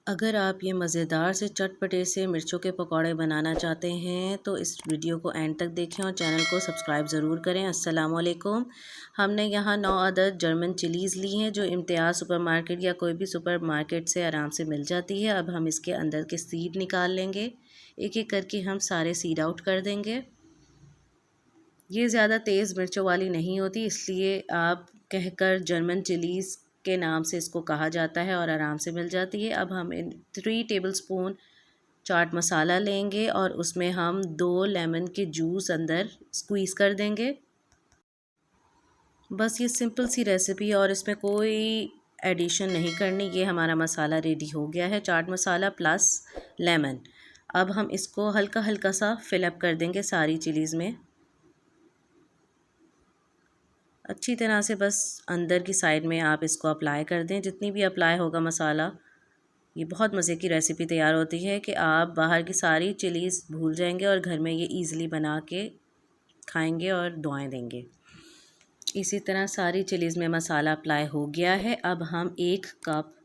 अगर आप ये मज़ेदार से चटपटे से मिर्चों के पकौड़े बनाना चाहते हैं तो इस वीडियो को एंड तक देखें और चैनल को सब्सक्राइब ज़रूर करें। अस्सलाम वालेकुम। हमने यहाँ 9 अदद जर्मन चिलीज़ ली हैं जो इम्तियाज़ सुपरमार्केट या कोई भी सुपरमार्केट से आराम से मिल जाती है। अब हम इसके अंदर के सीड निकाल लेंगे। एक एक करके हम सारे सीड आउट कर देंगे। ये ज़्यादा तेज़ मिर्चों वाली नहीं होती, इसलिए आप कहकर जर्मन चिलीज़ के नाम से इसको कहा जाता है और आराम से मिल जाती है। अब हम 3 टेबलस्पून चाट मसाला लेंगे और उसमें हम 2 लेमन के जूस अंदर स्क्वीज़ कर देंगे। बस ये सिंपल सी रेसिपी और इसमें कोई एडिशन नहीं करनी। ये हमारा मसाला रेडी हो गया है, चाट मसाला प्लस लेमन। अब हम इसको हल्का हल्का सा फिलअप कर देंगे सारी चिलीज़ में। अच्छी तरह से बस अंदर की साइड में आप इसको अप्लाई कर दें। जितनी भी अप्लाई होगा मसाला, ये बहुत मज़े की रेसिपी तैयार होती है कि आप बाहर की सारी चिलीज़ भूल जाएंगे और घर में ये इजीली बना के खाएंगे और दुआएं देंगे। इसी तरह सारी चिलीज़ में मसाला अप्लाई हो गया है। अब हम 1 कप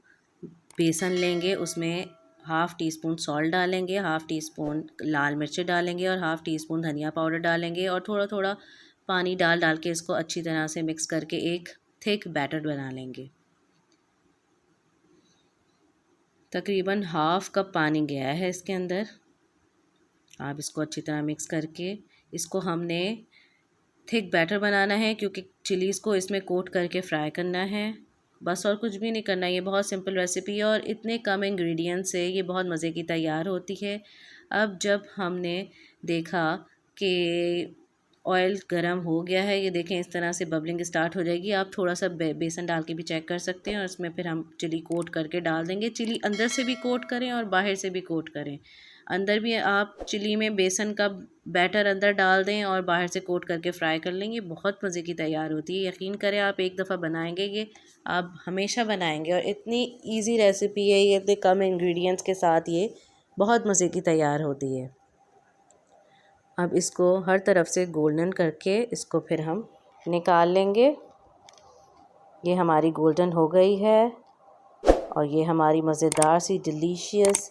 बेसन लेंगे, उसमें हाफ़ टी स्पून सॉल्ट डालेंगे, हाफ़ टी स्पून लाल मिर्च डालेंगे और हाफ़ टी स्पून धनिया पाउडर डालेंगे और थोड़ा थोड़ा पानी डाल के इसको अच्छी तरह से मिक्स करके एक थिक बैटर बना लेंगे। तकरीबन हाफ़ कप पानी गया है इसके अंदर। आप इसको अच्छी तरह मिक्स करके इसको हमने थिक बैटर बनाना है क्योंकि चिलीज़ को इसमें कोट करके फ्राई करना है। बस और कुछ भी नहीं करना। ये बहुत सिंपल रेसिपी है और इतने कम इंग्रेडिएंट से ये बहुत मज़े की तैयार होती है। अब जब हमने देखा कि ऑयल गरम हो गया है, ये देखें इस तरह से बबलिंग स्टार्ट हो जाएगी। आप थोड़ा सा बेसन डाल के भी चेक कर सकते हैं और इसमें फिर हम चिली कोट करके डाल देंगे। चिली अंदर से भी कोट करें और बाहर से भी कोट करें। अंदर भी आप चिली में बेसन का बैटर अंदर डाल दें और बाहर से कोट करके फ्राई कर लेंगे। बहुत मज़े की तैयार होती है। यकीन करें आप एक दफ़ा बनाएंगे ये आप हमेशा बनाएंगे और इतनी इजी रेसिपी है ये, इतने कम इंग्रेडिएंट्स के साथ ये बहुत मज़े की तैयार होती है। अब इसको हर तरफ से गोल्डन करके इसको फिर हम निकाल लेंगे। ये हमारी गोल्डन हो गई है और ये हमारी मज़ेदार सी डिलीशियस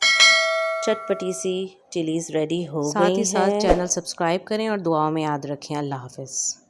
चटपटी सी चिलीज़ रेडी हो गई है। साथ ही साथ चैनल सब्सक्राइब करें और दुआओं में याद रखें। अल्लाह हाफ़िज़।